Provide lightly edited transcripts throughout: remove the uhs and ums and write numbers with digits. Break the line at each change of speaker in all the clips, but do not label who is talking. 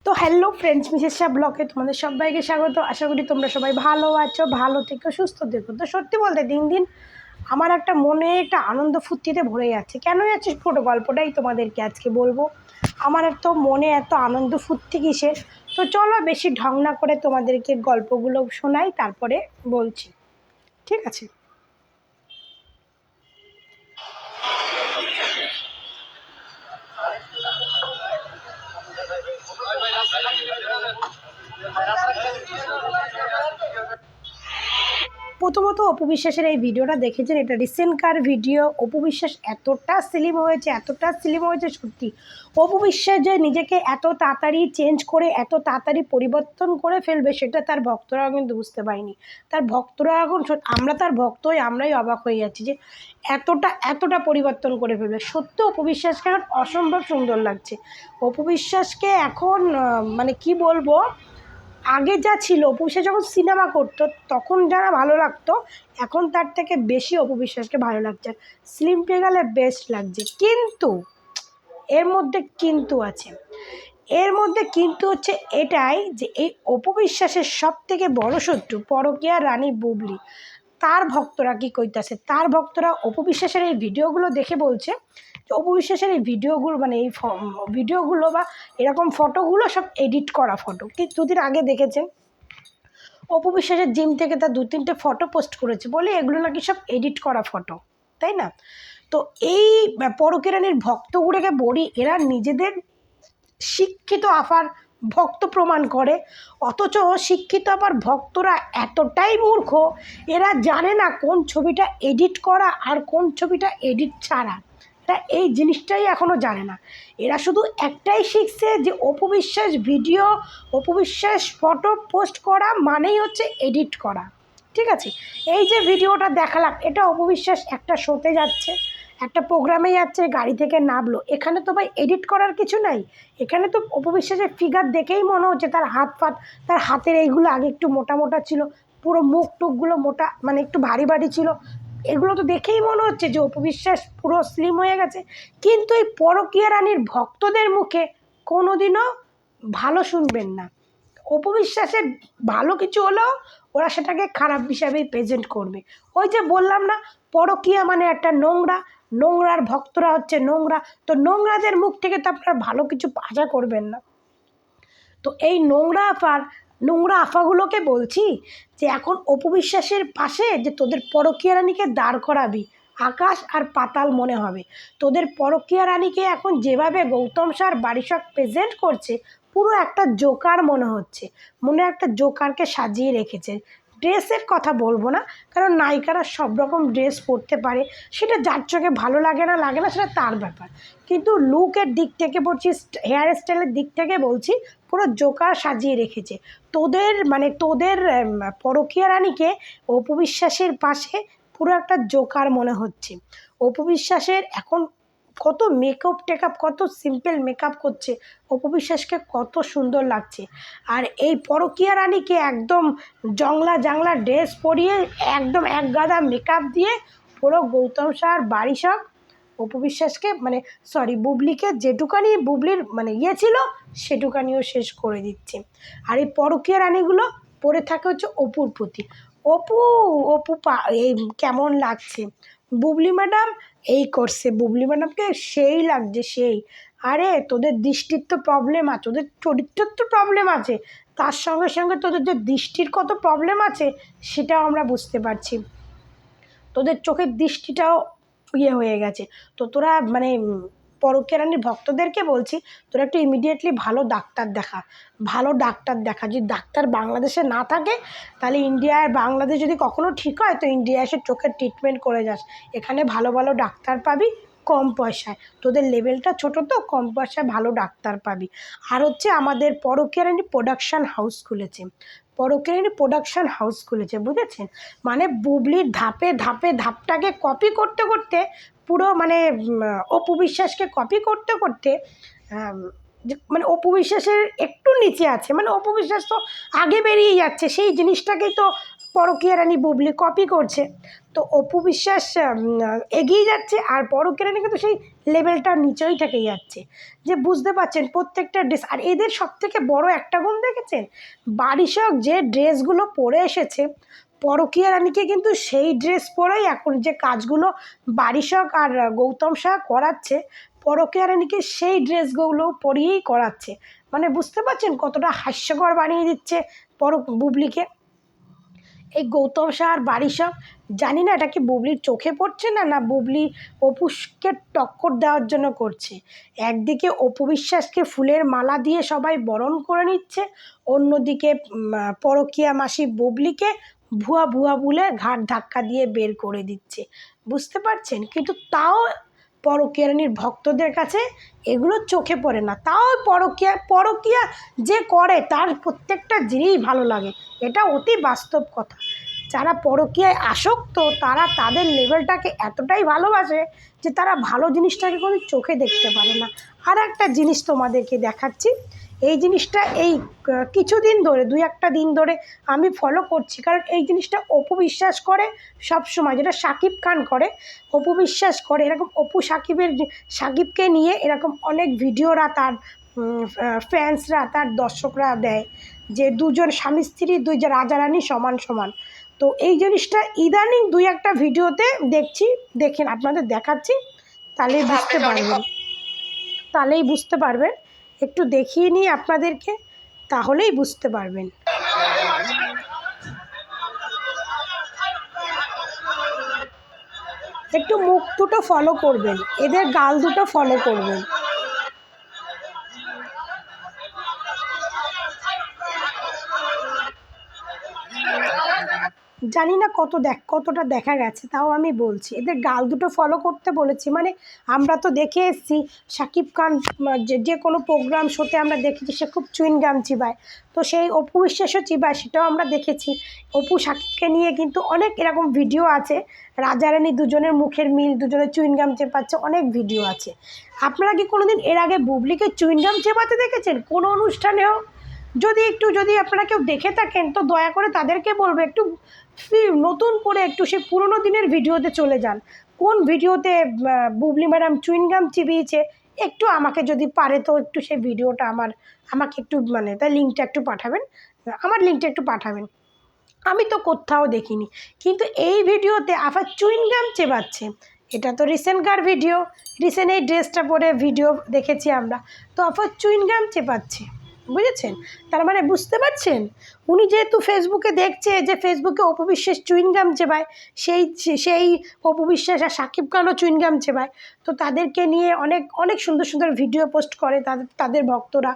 তো hello friends, Mrs Shah ব্লগে তোমাদের সবাইকে স্বাগত। আশা করি তোমরা সবাই ভালো আছো, ভালো থেকো, সুস্থ থেকো। তো সত্যি বলতে দিন দিন আমার একটা মনে একটা আনন্দ ফুর্তিতে ভরে যাচ্ছে। কেন যাচ্ছে ছোটো গল্পটাই তোমাদেরকে আজকে বলবো। আমার এত মনে এত আনন্দ ফুর্তি কিসের, তো চলো বেশি ঢং না করে তোমাদেরকে গল্পগুলো শোনাই, তারপরে বলছি, ঠিক আছে? প্রথমত অপু বিশ্বাসের এই ভিডিওটা দেখেছেন, এটা রিসেন্টকার ভিডিও। অপু বিশ্বাস এতটা স্লিম হয়েছে সত্যি। অপু বিশ্বাস যে নিজেকে এত তাড়াতাড়ি চেঞ্জ করে এত তাড়াতাড়ি পরিবর্তন করে ফেলবে, সেটা তার ভক্তরাও কিন্তু বুঝতে পারেনি। তার ভক্তরা এখন আমরা তার ভক্ত হয়ে আমরাই অবাক হয়ে যাচ্ছি যে এতটা পরিবর্তন করে ফেলবে। সত্যি অপু বিশ্বাসকে এখন অসম্ভব সুন্দর লাগছে। অপু বিশ্বাসকে এখন মানে কি বলবো, আগে যা ছিল অপু বিশ্বাস যখন সিনেমা করতো তখন যারা ভালো লাগতো, এখন তার থেকে বেশি অপু বিশ্বাসকে ভালো লাগছে। স্লিম পেয়ে গেলে বেস্ট লাগছে, কিন্তু এর মধ্যে কিন্তু আছে। এর মধ্যে কিন্তু হচ্ছে এটাই যে এই অপু বিশ্বাসের সব থেকে বড় শত্রু পরকীয়া রানী বুবলি। তার ভক্তরা কি কইতাছে, তার ভক্তরা অপু বিশ্বাসের এই ভিডিওগুলো দেখে বলছে যে অপু বিশ্বাসের এই ভিডিওগুলো মানে এই ভিডিওগুলো বা এরকম ফটোগুলো সব এডিট করা ফটো। দুদিন আগে দেখেছেন অপু বিশ্বাসের জিম থেকে তার 2-3টে ফটো পোস্ট করেছে, বলে এগুলো নাকি সব এডিট করা ফটো, তাই না? তো এই পরকীয়া রানীর ভক্তগুলোকে বলি, এরা নিজেদের শিক্ষিত আফার ভক্ত প্রমাণ করে, অথচ শিক্ষিত আবার ভক্তরা এতটাই মূর্খ, এরা জানে না কোন ছবিটা এডিট করা আর কোন ছবিটা এডিট ছাড়া। তা এই জিনিসটাই এখনও জানে না। এরা শুধু একটাই শিখছে যে Apu Biswas video, Apu Biswas photo post করা মানেই হচ্ছে এডিট করা, ঠিক আছে? এই যে ভিডিওটা দেখালাম, এটা অপু বিশ্বাস একটা শোতে যাচ্ছে, একটা প্রোগ্রামে যাচ্ছে, গাড়ি থেকে নামলো, এখানে তো ভাই এডিট করার কিছু নাই। এখানে তো অপু বিশ্বাসের ফিগার দেখেই মনে হচ্ছে তার তার হাতের এইগুলো আগে একটু মোটা মোটা ছিল, পুরো মুখ টুকগুলো মোটা মানে একটু ভারী ভারী ছিল, এগুলো তো দেখেই মনে হচ্ছে যে অপু বিশ্বাস পুরো স্লিম হয়ে গেছে। কিন্তু এই পরকীয়া রানীর ভক্তদের মুখে কোনোদিনও ভালো শুনবেন না। অপু বিশ্বাসের ভালো কিছু হলেও ওরা সেটাকে খারাপ হিসাবেই প্রেজেন্ট করবে। ওই যে বললাম না, পরকীয়া মানে একটা নোংরার ভক্তরা হচ্ছে নোংরা, তো নোংরাদের মুখ থেকে তো আপনারা ভালো কিছু আশা করবেন না। তো এই নোংরা আফাগুলোকে বলছি যে এখন অপু বিশ্বাসের পাশে যে তোদের পরকীয়া রানীকে দাঁড় করাবি, আকাশ আর পাতাল মনে হবে। তোদের পরকীয়া রানীকে এখন যেভাবে গৌতম স্যার বারিশাক প্রেজেন্ট করছে, পুরো একটা জোকার মনে হচ্ছে, মনে একটা জোকারকে সাজিয়ে রেখেছে। ড্রেসের কথা বলবো না, কারণ নায়িকারা সব রকম ড্রেস পরতে পারে, সেটা যার চোখে ভালো লাগে না সেটা তার ব্যাপার। কিন্তু লুকের দিক থেকে বলছি, হেয়ার স্টাইলের দিক থেকে বলছি, পুরো জোকার সাজিয়ে রেখেছে। তোদের পরকীয়া রানীকে অপু বিশ্বাসের পাশে পুরো একটা জোকার মনে হচ্ছে। অপু বিশ্বাসের এখন কত টেকআপ, কত সিম্পল মেকআপ করছে, অপু বিশ্বাসকে কত সুন্দর লাগছে। আর এই পরকীয়া রানীকে একদম জাংলা ড্রেস পরিয়ে একদম এক গাদা মেকআপ দিয়ে পুরো গৌতম স্যার বারিশাক অপু বিশ্বাসকে বুবলিকে যেটুকানি বুবলির ছিল সেটুকানিও শেষ করে দিচ্ছে। আর এই পরকীয়া রানীগুলো পড়ে থাকে হচ্ছে অপুর প্রতি। অপু অপু এই কেমন লাগছে, বুবলি ম্যাডাম এই করছে, বুবলি ম্যাডামকে সেই লাগছে সেই। আরে তোদের দৃষ্টির তো প্রবলেম আছে, তোদের চরিত্রের তো প্রবলেম আছে, তার সঙ্গে সঙ্গে তোদের যে দৃষ্টির কত প্রবলেম আছে সেটাও আমরা বুঝতে পারছি। তোদের চোখের দৃষ্টিটাও হয়ে গেছে। তো তোরা পরকীয়া রানীর ভক্তদেরকে বলছি, তোরা একটু ইমিডিয়েটলি ভালো ডাক্তার দেখা। যদি ডাক্তার বাংলাদেশে না থাকে, তাহলে ইন্ডিয়া আর বাংলাদেশ যদি কখনো ঠিক হয়, তো ইন্ডিয়া এসে চোখের ট্রিটমেন্ট করে যাস। এখানে ভালো ভালো ডাক্তার পাবি কম পয়সায়, তোদের লেভেলটা ছোটো তো, কম পয়সায় ভালো ডাক্তার পাবি। আর হচ্ছে আমাদের পরকীয়া রানী প্রোডাকশান হাউস খুলেছে, বুঝেছেন? বুবলির ধাপটাকে কপি করতে করতে পুরো অপু বিশ্বাসকে কপি করতে করতে অপু বিশ্বাসের একটু নিচে আছে, অপু বিশ্বাস তো আগে বেরিয়ে যাচ্ছে, সেই জিনিসটাকেই তো পরকীয়া রানী বুবলি কপি করছে। তো অপু বিশ্বাস এগিয়ে যাচ্ছে, আর পরকীয়া রানী কিন্তু সেই লেভেলটার নিচেই থেকে যাচ্ছে। যে বুঝতে পারছেন প্রত্যেকটা ড্রেস, আর এদের সবথেকে বড় একটা গুণ দেখেছেন, বারিশক যে ড্রেসগুলো পরে এসেছে, পরকীয়া রানীকে কিন্তু সেই ড্রেস পরেই এখন যে কাজগুলো বারিশক আর গৌতম শাহ করাচ্ছে, পরকীয়া রানীকে সেই ড্রেসগুলো পরিয়েই করাচ্ছে। মানে বুঝতে পারছেন কতটা হাস্যকর বানিয়ে দিচ্ছে বুবলিকে এই গৌতম শাহ আর বারিশক। জানি না এটা কি বুবলির চোখে পড়ছে না, না বুবলি অপুকে টক্কর দেওয়ার জন্য করছে। একদিকে অপু বিশ্বাসকে ফুলের মালা দিয়ে সবাই বরণ করে নিচ্ছে, অন্যদিকে পরকীয়া মাসি বুবলিকে ভুয়া ভুয়া বলে ঘাট ধাক্কা দিয়ে বের করে দিচ্ছে। বুঝতে পারছেন, কিন্তু তাও পরকীয়া রানীর ভক্তদের কাছে এগুলো চোখে পড়ে না। তাও পরকীয়া যে করে তার প্রত্যেকটা জিনিস ভালো লাগে, এটা অতি বাস্তব কথা। যারা পরকীয়ায় আসক্ত তারা তাদের লেভেলটাকে এতটাই ভালোবাসে যে তারা ভালো জিনিসটাকে কোনো চোখে দেখতে পারে না। আর একটা জিনিস তোমাদেরকে দেখাচ্ছি, এই জিনিসটা এই কিছুদিন ধরে 2-1 দিন ধরে আমি ফলো করছি, কারণ এই জিনিসটা অপু বিশ্বাস করে সব সময়, যেটা শাকিব খান করে অপু বিশ্বাস করে। এরকম অপু সাকিবকে নিয়ে এরকম অনেক ভিডিওরা তার ফ্যান্সরা তার দর্শকরা দেয় যে দুজন স্বামী স্ত্রী, দুই যে রাজা রানী সমান সমান। তো এই জিনিসটা ইদানিং 2-1 ভিডিওতে দেখছি, দেখেন আপনাদের দেখাচ্ছি, তাহলেই বুঝতে পারবেন। একটু দেখিয়ে নিই আপনাদেরকে, তাহলেই বুঝতে পারবেন। একটু মুখ দুটো ফলো করবেন, এদের গাল দুটো ফলো করবেন। জানি না কতটা দেখা গেছে, তাও আমি বলছি এদের গাল দুটো ফলো করতে বলেছি। মানে আমরা তো দেখে এসেছি শাকিব খান যে কোনো প্রোগ্রাম শোতে আমরা দেখেছি সে খুব চুইনগাম চিবায়, তো সেই অপু বিশ্বাসও চিবায়, সেটাও আমরা দেখেছি। অপু শাকিবকে নিয়ে কিন্তু অনেক এরকম ভিডিও আছে, রাজা রানী দুজনের মুখের মিল, দুজনের চুইনগাম চেপাচ্ছে, অনেক ভিডিও আছে। আপনারা কি কোনোদিন এর আগে বুবলিকে চুইনগাম চেপাতে দেখেছেন কোনো অনুষ্ঠানেও? যদি আপনারা কেউ দেখে থাকেন তো দয়া করে তাদেরকে বলবো একটু নতুন করে একটু সে পুরোনো দিনের ভিডিওতে চলে যান। কোন ভিডিওতে বুবলি ম্যাডাম চুইনগাম চিবিয়েছে একটু আমাকে যদি পারে তো একটু সেই ভিডিওটা আমাকে একটু মানে তার লিঙ্কটা একটু পাঠাবেন, আমার লিঙ্কটা একটু পাঠাবেন। আমি তো কোথাও দেখিনি, কিন্তু এই ভিডিওতে আবার চুইনগাম চেবাচ্ছে। এটা তো রিসেন্টকার ভিডিও, রিসেন্ট এই ড্রেসটা পরে ভিডিও দেখেছি আমরা, তো আবার চুইনগাম চেপাচ্ছে। বুঝেছেন? তার মানে বুঝতে পারছেন উনি যেহেতু ফেসবুকে দেখছে যে ফেসবুকে অপু বিশ্বাস চুইনগাম চেবায়, সেই অপু বিশ্বাস আর শাকিব খানও চুইনগাম চেবায়, তো তাদেরকে নিয়ে অনেক অনেক সুন্দর সুন্দর ভিডিও পোস্ট করে তাদের ভক্তরা,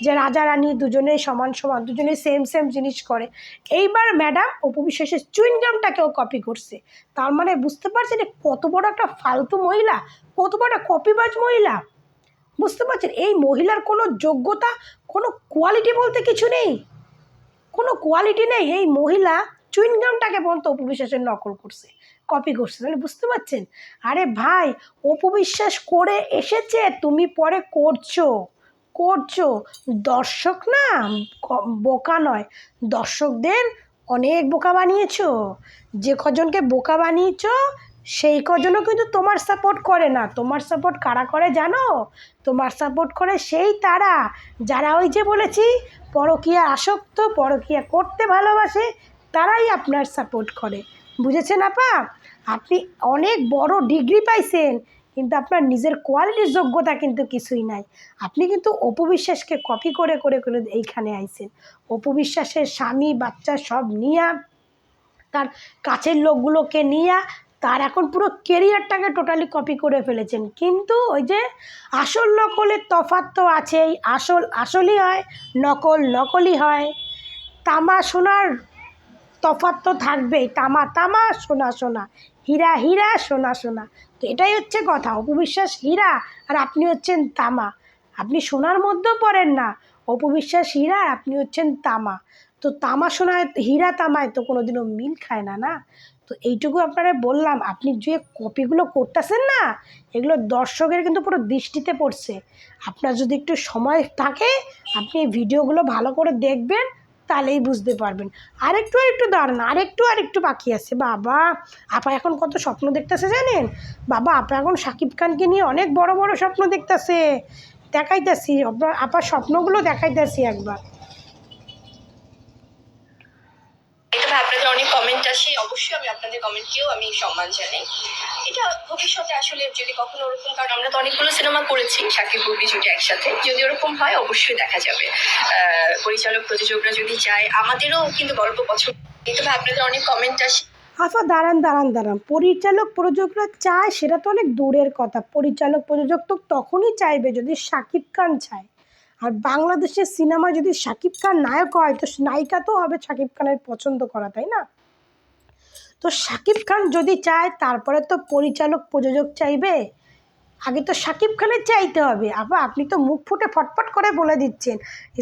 যে রাজা রানী দুজনেই সমান সমান, দুজনেই সেম জিনিস করে। এইবার ম্যাডাম অপু বিশ্বাসের চুইনগামটাকেও কপি করছে। তার মানে বুঝতে পারছেন কত বড় একটা ফালতু মহিলা, কত বড় একটা কপিবাজ মহিলা। বুঝতে পারছেন এই মহিলার কোনো যোগ্যতা, কোনো কোয়ালিটি বলতে কিছু নেই, কোনো কোয়ালিটি নেই। এই মহিলা চুইনগামটাকে পর্যন্ত অপু বিশ্বাসের নকল করছে, কপি করছে। তাহলে বুঝতে পারছেন, আরে ভাই অপু বিশ্বাস করে এসেছে, তুমি পরে করছো। দর্শক না বোকা নয়, দর্শকদের অনেক বোকা বানিয়েছো। যে কজনকে বোকা বানিয়েছো সেই কজনও কিন্তু তোমার সাপোর্ট করে না। তোমার সাপোর্ট কারা করে জানো? তোমার সাপোর্ট করে সেই তারা যারা ওই যে বলেছি পরকীয়া আসক্ত, পরকীয়া করতে ভালোবাসে, তারাই আপনার সাপোর্ট করে। বুঝেছেন আপা? আপনি অনেক বড় ডিগ্রি পাইছেন, কিন্তু আপনার নিজের কোয়ালিটির যোগ্যতা কিন্তু কিছুই নাই। আপনি কিন্তু অপু বিশ্বাসকে কপি করে এইখানে আইছেন। অপু বিশ্বাসের স্বামী বাচ্চা সব নিয়ে, তার কাছের লোকগুলোকে নিয়ে তার এখন পুরো কেরিয়ারটাকে টোটালি কপি করে ফেলেছেন। কিন্তু ওই যে আসল নকলের তফাৎ তো আছেই, আসলই হয়, নকলই হয়। তামা সোনার তফাৎ তো থাকবেই, তামা সোনা, হীরা সোনা। তো এটাই হচ্ছে কথা, অপু বিশ্বাস হীরা আর আপনি হচ্ছেন তামা। আপনি সোনার মধ্যেও পড়েন না, অপু বিশ্বাস হীরা আর আপনি হচ্ছেন তামা। তো তামা সোনায়, হীরা তামায় তো কোনোদিনও মিল খায় না, না? তো এইটুকু আপনারা বললাম, আপনি যে কপিগুলো করতেছেন না, এগুলো দর্শকের কিন্তু পুরো দৃষ্টিতে পড়ছে। আপনার যদি একটু সময় থাকে আপনি এই ভিডিওগুলো ভালো করে দেখবেন, তাহলেই বুঝতে পারবেন। আরেকটু দাঁড়ান, আরেকটু বাকি আছে। বাবা, আপা এখন কত স্বপ্ন দেখতেছে জানেন? বাবা, আপা এখন শাকিব খানকে নিয়ে অনেক বড় বড় স্বপ্ন দেখতেছে। দেখাইতেছি আপার স্বপ্নগুলো, দেখাইতেছি একবার।
এটা আপনাদের অনেক কমেন্ট আসে, অবশ্যই আমি আপনাদের কমেন্টকেও আমি সম্মান জানাই। এটা ভবিষ্যতে আসলে যদি কখনো ওরকম, কারণ আমরা তো অনেকগুলো সিনেমা করেছি শাকিব বুবলি জুটি একসাথে, যদি ওরকম হয় অবশ্যই দেখা যাবে। পরিচালক প্রযোজকরা যদি চায়, আমাদেরও কিন্তু গল্প পছন্দ। এটা আপনাদের অনেক কমেন্ট আসে।
আচ্ছা, দাঁড়ান। পরিচালক প্রযোজকরা চায় সেটা তো অনেক দূরের কথা। পরিচালক প্রযোজক তো তখনই চাইবে যদি শাকিব খান চায়। আর বাংলাদেশের সিনেমা যদি শাকিব খান নায়ক হয়, তো নায়িকা তো হবে শাকিব খানের পছন্দ করা, তাই না? তো শাকিব খান যদি চায় তারপরে তো পরিচালক প্রযোজক চাইবে। আগে তো শাকিব খানের চাইতে হবে। আপনি তো মুখ ফুটে ফটফট করে বলে দিচ্ছেন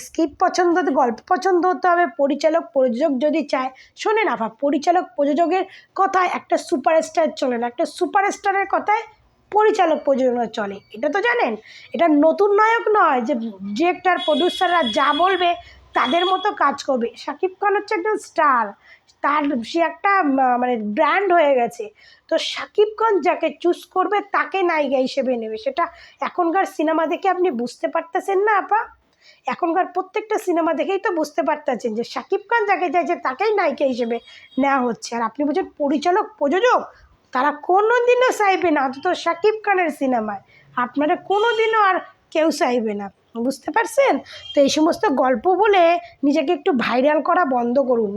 স্ক্রিপ্ট পছন্দ, গল্প পছন্দ হতে হবে, পরিচালক প্রযোজক যদি চায়। শোনেন পরিচালক প্রযোজকের কথায় একটা সুপারস্টার চলে না, একটা সুপারস্টারের কথায় পরিচালক প্রযোজনা চলে। এটা তো জানেন। এটা নতুন নায়ক নয় যে ডিরেক্টর প্রডিউসাররা যা বলবে তাদের মতো কাজ করবে। শাকিব খান হচ্ছে একজন স্টার, তার সে একটা মানে ব্র্যান্ড হয়ে গেছে। তো শাকিব খান যাকে চুজ করবে তাকে নায়িকা হিসেবে নেবে। সেটা এখনকার সিনেমা দেখে আপনি বুঝতে পারতেছেন না আপা? এখনকার প্রত্যেকটা সিনেমা দেখেই তো বুঝতে পারতেছেন যে শাকিব খান যাকে চাইছে তাকেই নায়িকা হিসেবে নেওয়া হচ্ছে। আর আপনি বলছেন পরিচালক প্রযোজক, তারা কোনো দিনও চাইবে না, অন্তত শাকিব খানের সিনেমায় আপনারা কোনো দিনও আর কেউ চাইবে না। বুঝতে পারছেন? তো এই সমস্ত গল্প বলে নিজেকে একটু ভাইরাল করা বন্ধ করুন।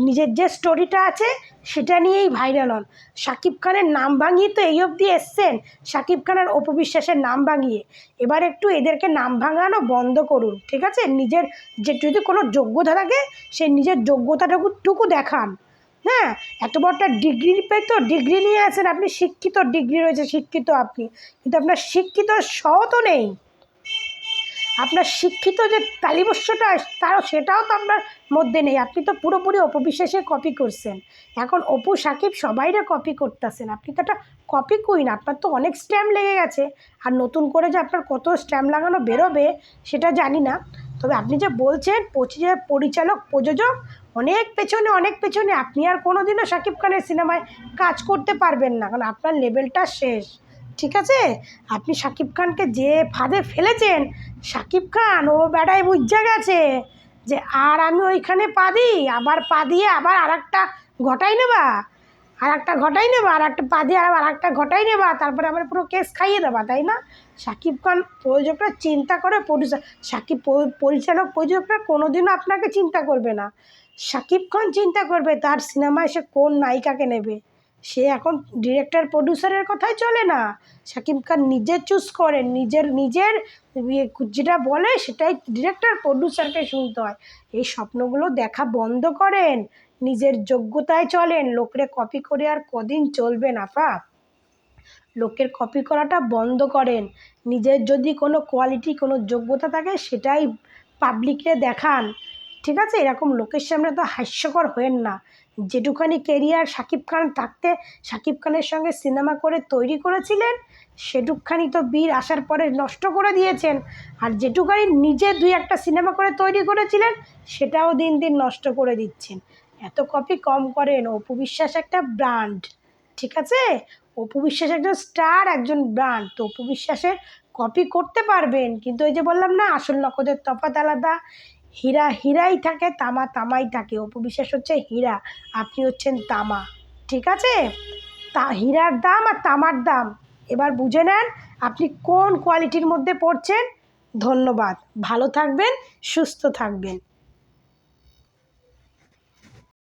নিজের যে স্টোরিটা আছে সেটা নিয়েই ভাইরাল হন। শাকিব খানের নাম ভাঙিয়ে তো এই অবধি এসছেন, শাকিব খান আর অপু বিশ্বাসের নাম ভাঙিয়ে। এবার একটু এদেরকে নাম ভাঙানো বন্ধ করুন, ঠিক আছে? নিজের যে যদি কোনো যোগ্যতা থাকে সেই নিজের যোগ্যতাটুকু দেখান। হ্যাঁ, এত বড় একটা ডিগ্রি পেয়ে তো ডিগ্রি নিয়ে আছেন আপনি, শিক্ষিত, ডিগ্রি রয়েছে, শিক্ষিত আপনি, কিন্তু আপনার শিক্ষিত সহ তো নেই। আপনার শিক্ষিত যে তালিবস্যটা সেটাও তো আপনার মধ্যে নেই। আপনি তো পুরোপুরি অপু বিশ্বাসের কপি করছেন। এখন অপু সাকিব সবাইরে কপি করতেছেন, আপনি তো একটা কপি কুইন। আপনার তো অনেক স্ট্যাম্প লেগে গেছে, আর নতুন করে যে আপনার কত স্ট্যাম্প লাগানো বেরোবে সেটা জানি না। তবে আপনি যে বলছেন পরিচালক প্রযোজক অনেক পেছনে, আপনি আর কোনো দিনও শাকিব খানের সিনেমায় কাজ করতে পারবেন না, কারণ আপনার লেভেলটা শেষ। ঠিক আছে? আপনি শাকিব খানকে যে ফাঁদে ফেলেছেন, শাকিব খান ও বেড়ায় বুঝা গেছে যে আর আমি ওইখানে পা দিয়ে আবার আর একটা ঘটাই নেবা, আর একটা পা দিয়ে আর একটা ঘটাই নেবা, তারপরে আমার পুরো কেস খাইয়ে দেবা, তাই না? শাকিব খান প্রযোজকরা চিন্তা করে, পরিচালক প্রযোজকরা কোনোদিনও আপনাকে চিন্তা করবে না। শাকিব খান চিন্তা করবে তার সিনেমায় সে কোন নায়িকাকে নেবে। সে এখন ডিরেক্টর প্রডিউসারের কথাই চলে না, শাকিব খান নিজে চুজ করেন, নিজের যেটা বলে সেটাই ডিরেক্টর প্রডিউসারকে শুনতে হয়। এই স্বপ্নগুলো দেখা বন্ধ করেন, নিজের যোগ্যতায় চলেন। লোকের কপি করে আর কদিন চলবেন আপা? লোকের কপি করাটা বন্ধ করেন। নিজের যদি কোনো কোয়ালিটি, কোনো যোগ্যতা থাকে সেটাই পাবলিককে দেখান, ঠিক আছে? এরকম লোকের সামনে তো হাস্যকর হয়েন না। যেটুখানি কেরিয়ার শাকিব খান থাকতে শাকিব খানের সঙ্গে সিনেমা করে তৈরি করেছিলেন, সেটুকখানি তো বীর আসার পরে নষ্ট করে দিয়েছেন। আর যেটুখানি নিজে 2-1টা সিনেমা করে তৈরি করেছিলেন সেটাও দিন দিন নষ্ট করে দিচ্ছেন। এত কপি কম করেন। অপু বিশ্বাস একটা ব্র্যান্ড, ঠিক আছে? অপু বিশ্বাস একজন স্টার, একজন ব্র্যান্ড। তো অপু বিশ্বাসের কপি করতে পারবেন, কিন্তু ওই যে বললাম না, আসল নকদের তফাৎ আলাদা। হীরা হীরাই থাকে, তামা তামাই থাকে। অপু বিশ্বাস হচ্ছে হীরা, আপনি হচ্ছেন তামা, ঠিক আছে? হীরার দাম আর তামার দাম এবার বুঝে নেন আপনি কোন কোয়ালিটির মধ্যে পড়ছেন। ধন্যবাদ, ভালো থাকবেন, সুস্থ থাকবেন।